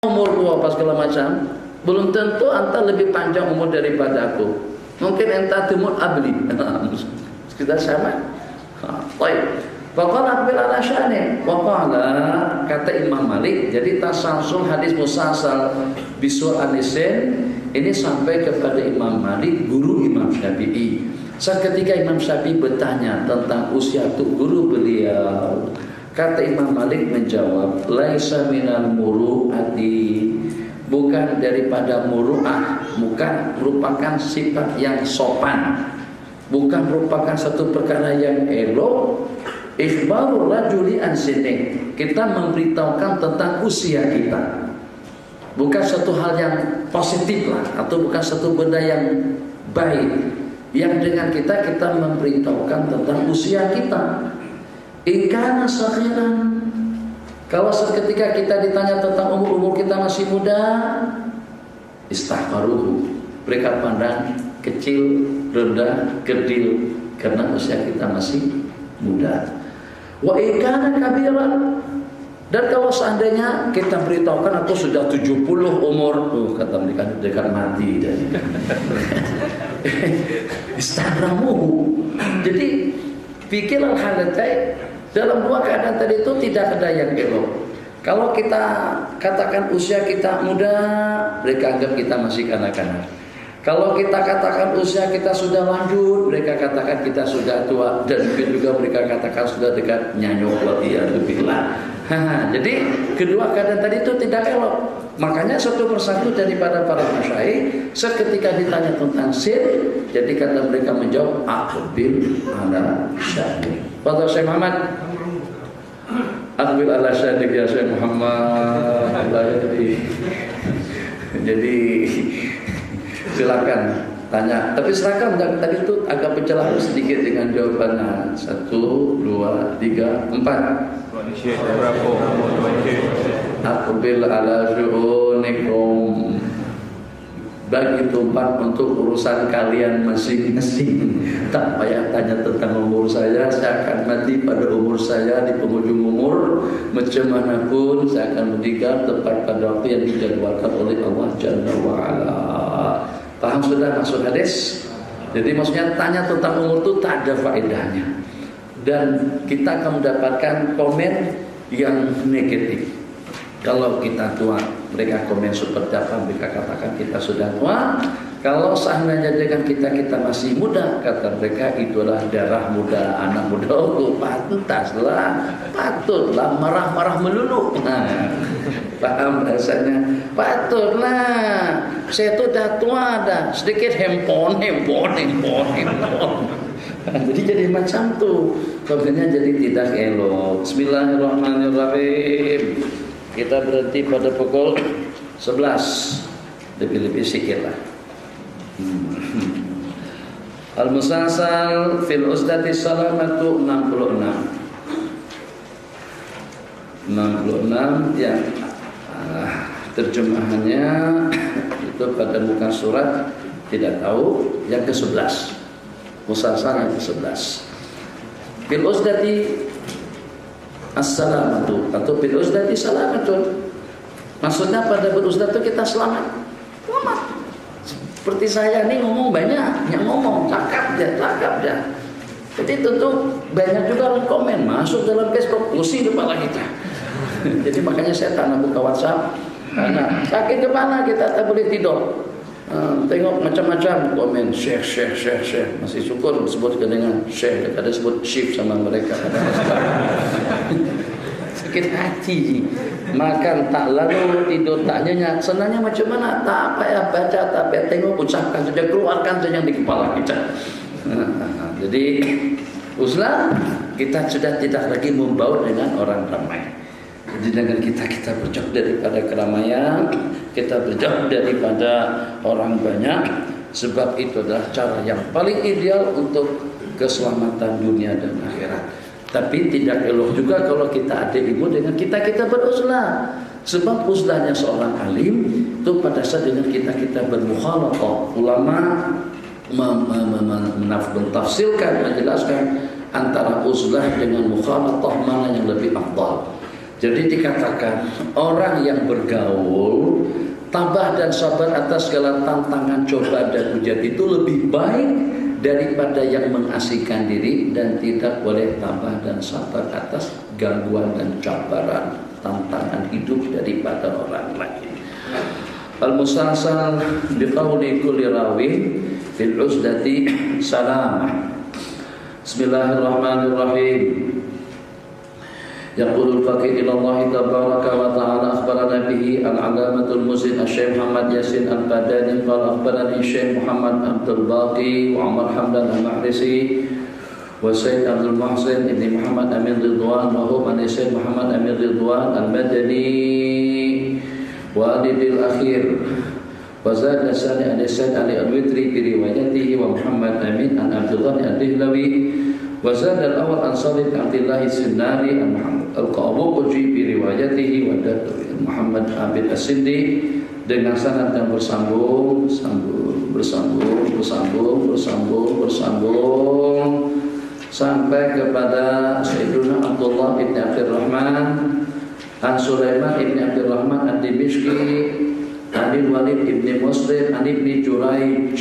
umurku apa segala macam, belum tentu anta lebih panjang umur daripada aku. Mungkin anta timur abli. Kita sama. Baik. Faqala bil alasyani. Waqala kata Imam Malik, jadi tasalsul hadis musalsal bisul anisin ini sampai kepada Imam Malik, guru Imam Syafi'i. Seketika Imam Syafi'i bertanya tentang usia guru beliau. Kata Imam Malik menjawab, laisa minal muru'ati, bukan daripada muru'ah, bukan merupakan sifat yang sopan, bukan merupakan satu perkara yang elok. Ikhbarul rajuli an sinni, kita memberitahukan tentang usia kita, bukan satu hal yang positif lah, atau bukan satu benda yang baik. Yang dengan kita memberitahukan tentang usia kita. Ikana sakhiran, kalau seketika kita ditanya tentang umur kita masih muda, istahqaruhu, mereka pandang kecil, rendah, kerdil, karena usia kita masih muda. Wa ikana kabiran, dan kalau seandainya kita beritahukan aku sudah 70 umur, kata mereka dekat mati dan istahramu. Jadi pikirlah halatai, dalam dua keadaan tadi itu tidak ada yang elok. Kalau kita katakan usia kita muda, mereka anggap kita masih kanak-kanak. Kalau kita katakan usia kita sudah lanjut, mereka katakan kita sudah tua, dan mungkin juga mereka katakan sudah dekat nyanyuk waliyadzubillah. Jadi kedua keadaan tadi itu tidak elok. Makanya satu persatu daripada para masyayikh seketika ditanya tentang sin, jadi kata mereka menjawab aqbil ala syahid. Pada Syekh Muhammad, aqbil ala syahid ya Syekh Muhammad. Jadi silakan tanya, tapi seragam tadi itu agak pencerahan sedikit dengan jawabannya 1, 2, 3, 4. Aqbil ala syu'unikum, bagi tempat untuk urusan kalian masing-masing. Tak payah tanya tentang umur saya akan mati pada umur saya di penghujung umur. Macam mana pun saya akan meninggal tepat pada waktu yang dijadwalkan oleh Allah Jalla wa'ala. Paham sudah maksud hadis? Jadi maksudnya tanya tentang umur itu tak ada faedahnya, dan kita akan mendapatkan komen yang negatif. Kalau kita tua, mereka komen seperti apa, mereka katakan kita sudah tua. Kalau seandainya dengan kita masih muda, kata mereka itulah darah muda, anak muda. Oh, patutlah marah-marah melulu. Paham rasanya? Patutlah, saya tuh dah tua dah, sedikit handphone. Jadi jadi macam tuh, komennya jadi tidak elok. Bismillahirrahmanirrahim. Kita berhenti pada pukul 11, lebih-lebih sikit lah. Al-Musalsal fil Usdati Salamatu 66 ya. Terjemahannya itu pada muka surat tidak tahu, yang ke-11. Musalsal yang ke-11. Fil Usdati As-salamatu atau bil usdati salamatun. Maksudnya pada berusdat itu kita selamat. Seperti saya nih ngomong banyak, yang ngomong cakap dia. Jadi tentu banyak juga orang komen masuk dalam Facebook, pusing kepala kita. Jadi makanya saya tak buka WhatsApp, karena sakit kepala kita tak boleh tidur. Tengok macam-macam komen syekh. Masih syukur disebut dengan syekh, ada sebut chief sama mereka. Sakit hati, makan tak lalu, tidur tak nyenyak. Senangnya macam mana? Tak payah baca, tak payah tengok, ucapkan saja, keluarkan saja di kepala kita. Jadi uzlah, kita sudah tidak lagi membaur dengan orang ramai. Jadi dengan kita berjauh daripada keramaian, kita berjauh daripada orang banyak. Sebab itu adalah cara yang paling ideal untuk keselamatan dunia dan akhirat. Tapi tidak elok juga kalau kita ada ilmu dengan kita beruzlah. Sebab uzlahnya seorang alim itu pada saat dengan kita bermukhalatah. Ulama mentafsirkan, menjelaskan antara uzlah dengan mukhalatah mana yang lebih afdal. Jadi dikatakan orang yang bergaul tabah dan sabar atas segala tantangan, cobaan dan ujian itu lebih baik daripada yang mengasingkan diri dan tidak boleh tabah dan sabar atas gangguan dan cabaran tantangan hidup daripada orang lain. Al-musalsal biqauli kulli rawin fil uzdati salamah. Bismillahirrahmanirrahim. Yaqulul faqih ila Allah tabaraka wa ta'ala akhbarana bihi al-alamatul muzin Syekh Muhammad Yasin Al-Badani qala akhbarani Syekh Muhammad Abdul Baqi wa Umar Hamdan Al-Mahrisi wa Sayyid Abdul Muhsin ibn Muhammad Amin Ridwan wa huwa Sayyid Muhammad Amin Ridwan Al-Madani wa Adil Akhir wa zad asani Sayyid Ali Al-Witri bi riwayatihi wa Muhammad Amin an Abdullah Al-Dihlawi wa zad al-awwal an Salih Abdullah Sinari Al-Qawabuji bi riwayatihi wa Muhammad Abid As-Sindi dengan sanad yang bersambung sampai kepada Sayyiduna Abdullah ibn Abdurrahman an Sulaiman ibn Abdurrahman ad-Dimishqi an Walid ibn Muslim an ibn Juraij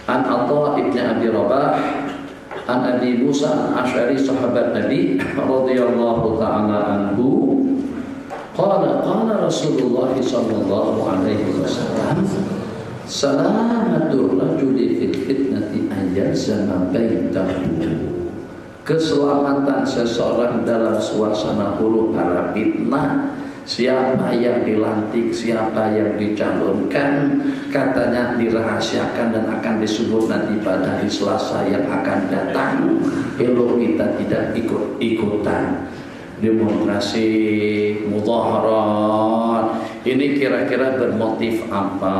an Atha ibn Abi Rabah an Abi Musa al-Asy'ari sahabat Nabi radhiyallahu ta'ala anhu qala Rasulullah sallallahu alaihi wasallam salamatur rajuli fil fitnati ayyazama baitahu. Keselamatan seseorang dalam suasana huru-hara fitnah, siapa yang dilantik, siapa yang dicalonkan, katanya dirahasiakan dan akan disebut nanti pada hari Selasa yang akan datang. Elok kita tidak ikut-ikutan demonstrasi, mudhaharat. Ini kira-kira bermotif apa?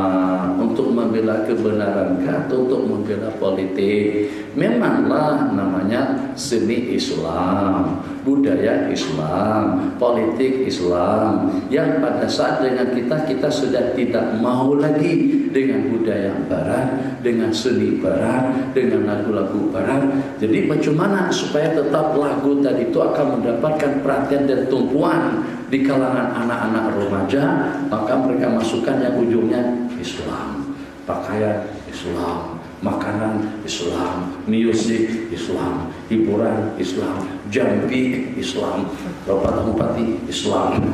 Untuk membela kebenaran atau untuk membela politik? Memanglah namanya seni Islam, budaya Islam, politik Islam, yang pada saat dengan kita sudah tidak mau lagi dengan budaya Barat, dengan seni Barat, dengan lagu-lagu Barat. Jadi bagaimana supaya tetap lagu tadi itu akan mendapatkan perhatian dan tumpuan di kalangan anak-anak remaja? Maka mereka masukkan yang ujungnya Islam, pakaian Islam, makanan Islam, musik Islam, hiburan Islam, jambi Islam, lompat-lompati Islam,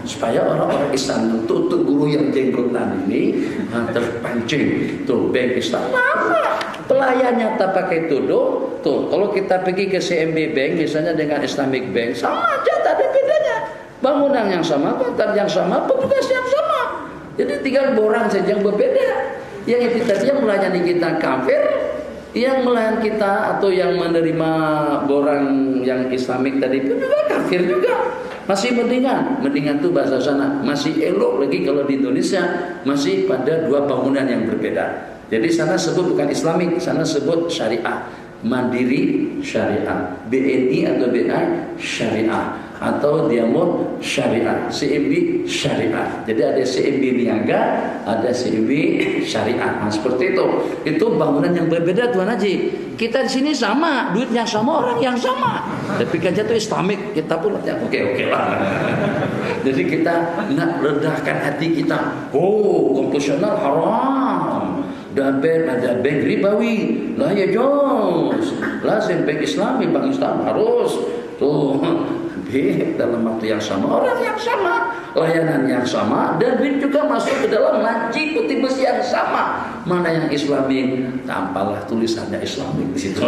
supaya orang-orang Islam itu guru yang jenggotan ini terpancing. Tuh bank Islam apa? Pelayannya tak pakai tudung. Tuh kalau kita pergi ke CMB Bank misalnya dengan Islamic Bank, sama aja, tak ada bedanya. Bangunan yang sama, kontak yang sama, petugas yang sama. Jadi tinggal borang saja yang berbeda. Yang itu tadi yang melayani kita kafir, yang melayani kita atau yang menerima borang yang Islamik tadi itu juga kafir juga. Masih mendingan tuh bahasa sana. Masih elok lagi kalau di Indonesia masih pada dua bangunan yang berbeda. Jadi sana sebut bukan Islamik, sana sebut syariah. Mandiri syariah, BNI atau BI syariah, atau Diamond syariah, CMB syariah. Jadi ada CMB niaga, ada CMB syariah. Nah, seperti itu. Itu bangunan yang berbeda Tuan Haji. Kita di sini sama, duitnya sama, orang yang sama. Tapi kerja itu Islamik, kita pun oke lah. Jadi kita nak rendahkan hati kita. Oh, konvensional haram. Dan ada bank ribawi, lah ya jos, lazim bank Islami, bank Islam harus tuh dalam waktu yang sama, orang yang sama, layanan yang sama, dan duit juga masuk ke dalam laci putih besi yang sama. Mana yang Islami, tampalah tulisannya Islami di situ.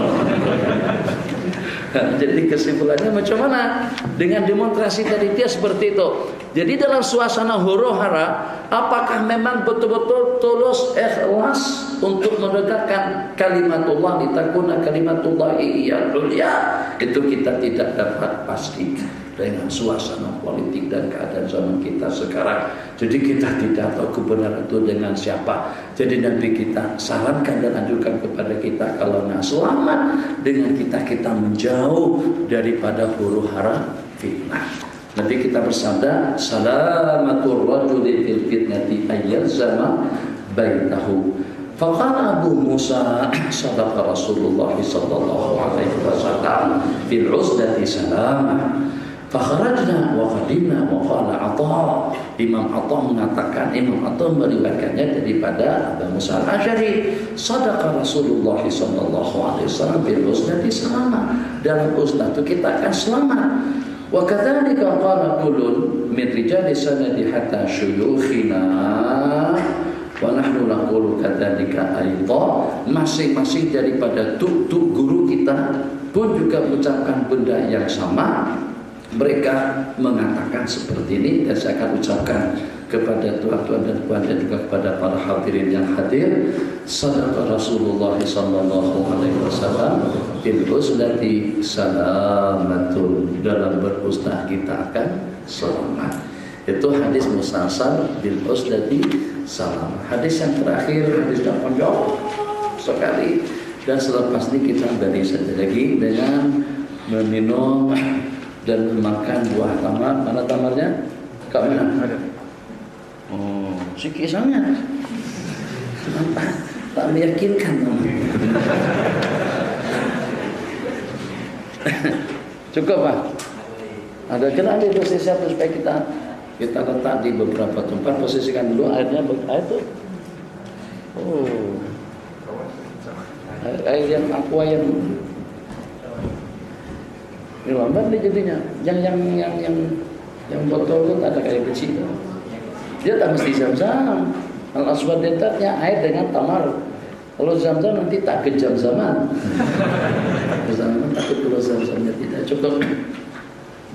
Jadi kesimpulannya macam mana dengan demonstrasi tadi dia seperti itu. Jadi dalam suasana huru-hara, apakah memang betul-betul tulus ikhlas untuk menegakkan kalimatullah, litakuna kalimatullah iyal ulia? Itu kita tidak dapat pastikan dengan suasana politik dan keadaan zaman kita sekarang. Jadi kita tidak tahu kebenaran itu dengan siapa. Jadi nanti kita sarankan dan anjurkan kepada kita, kalau nak selamat dengan kita menjauh daripada huru-hara fitnah. Nanti kita bersabda, salamatur rajuli fil fitnati ayyazama baitahu. Faqala Abu Musa sadaqa Rasulullah sallallahu alaihi wasallam fil uzdati salamah. Fakharajna wa qadimna wa qala Atha. Imam Atha mengatakan, Imam Atha meriwayatkannya daripada Abu Musa al-Asy'ari, sadaqa Rasulullah sallallahu alaihi wasallam bil usnati salama. Dalam usnah itu kita akan selamat. Wa kadzalika qala kullun min rijali sanadi hatta syuyukhina wa nahnu naqulu kadzalika aidha. Masing-masing daripada tuk guru kita pun juga mengucapkan benda yang sama. Mereka mengatakan seperti ini, dan saya akan ucapkan kepada tuan-tuan dan puan dan juga kepada para hadirin yang hadir. Sadaqa Rasulullah sallallahu alaihi wasallam bil usnati salamatun. Dalam berusnah kita akan selamat. Itu hadis musalsal bil usnati salam. Hadis yang terakhir, hadis yang panjang sekali, dan selepas ini kita beri saja lagi dengan meminum dan memakan buah tamar. Mana tamarnya? Kak mana? Ada. Oh, sikit sangat. Kenapa? Tak meyakinkan. Cukup Pak? Ada kena ambil posisi apa supaya kita letak di beberapa tempat. Posisikan dulu airnya, air itu. Oh, air yang aqua yang ini lambat nih jadinya. Yang botol itu ada kayak kecil. Dia tak mesti zam-zam. Al-aswad dentatnya air dengan tamar. Kalau zam-zam nanti tak kejam zaman. Zaman takut kalau zam-zamnya tidak cukup.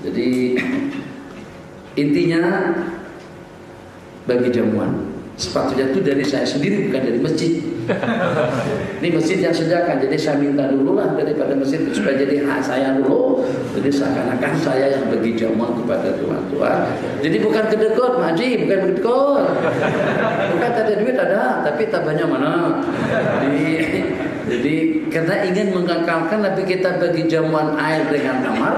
Jadi intinya bagi jamuan. Sepatutnya itu dari saya sendiri, bukan dari masjid. Ini masjid yang sediakan, jadi saya minta dulu lah daripada masjid supaya jadi hak saya dulu. Jadi seakan-akan saya yang bagi jamuan kepada tuan-tuan. Jadi bukan kedekut, Mak Haji, bukan kedekut. Bukan tak ada duit ada, tapi tabahnya mana? Jadi karena ingin mengekalkan, tapi kita bagi jamuan air dengan tamar,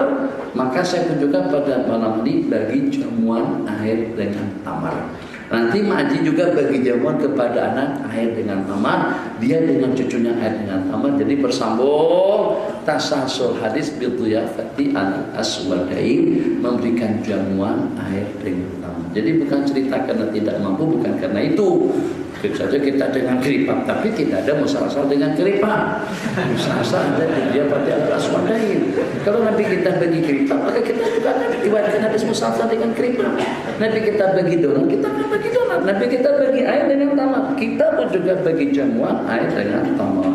maka saya tunjukkan pada malam ini bagi jamuan air dengan tamar. Nanti Mak Haji juga bagi jamuan kepada anak air dengan tamar, dia dengan cucunya air dengan tamar. Jadi bersambung tasalsul hadis bil dhiyafati al-aswadain, memberikan jamuan air dengan tamar. Jadi bukan cerita karena tidak mampu, bukan karena itu. Saja kita dengan keripap, tapi tidak ada musalsal dengan keripap. Musalsal ada dia pada al-aswadain. Kalau Nabi kita bagi keripap, maka kita juga akan diwajibkan hadis musalsal dengan keripap. Nabi kita bagi donat, kita akan bagi donat. Nabi kita bagi air dengan tamar, kita pun juga bagi jamuan air dengan tamar.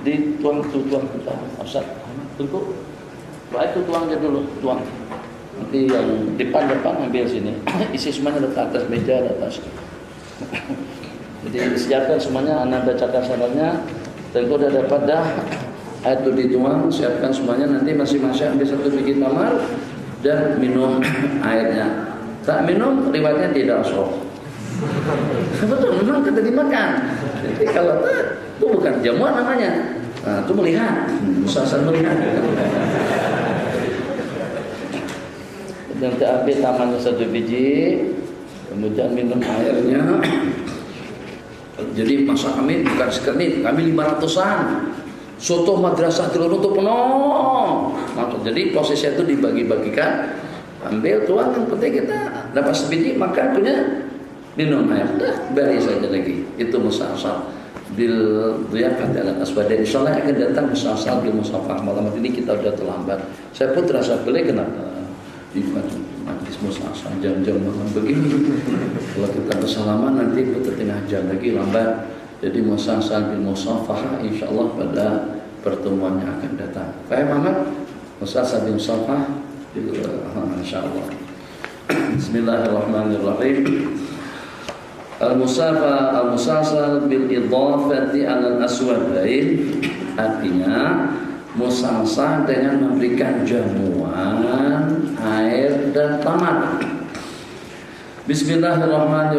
Di tuang kita, Ustaz, tunggu. Baik itu tuangnya dulu, tuang. Nanti yang depan ambil sini. Isi semuanya letak atas meja, atas. Jadi siapkan semuanya, Anda bacakan syaratnya. Dan kalau sudah dapat dah air itu dituang, siapkan semuanya. Nanti masing-masing ambil satu biji tamar dan minum airnya. Tak minum riwayatnya tidak sok. Betul, memang kita dimakan. Jadi kalau tak, itu bukan jamuan namanya. Nah, itu melihat, musalsal melihat. Dan ambil tamarnya satu biji. Kemudian minum airnya. Jadi masa kami bukan sekerni, kami 500-an. Soto madrasah telur itu penuh. Jadi posisi itu dibagi-bagikan. Ambil tuang, yang penting kita dapat sebiji, makan punya minum air. Dah, beri saja lagi. Itu musalsal bil dhiyafati al-aswadain. Insyaallah akan datang musalsal bil musafah. Malam ini kita sudah terlambat. Saya pun terasa beli kenapa di majlis musalsal jam-jam malam begini. Kalau kita bersalaman nanti setengah jam lagi lambat. Jadi musalsal bil musafah insyaallah pada pertemuan yang akan datang. Baik Muhammad, musalsal bil musafah insyaallah. Bismillahirrahmanirrahim. Al-musalsal bil idhafati al-aswadain, artinya musalsal dengan memberikan jamuan air dan tamar. Bismillahirrahmanirrahim.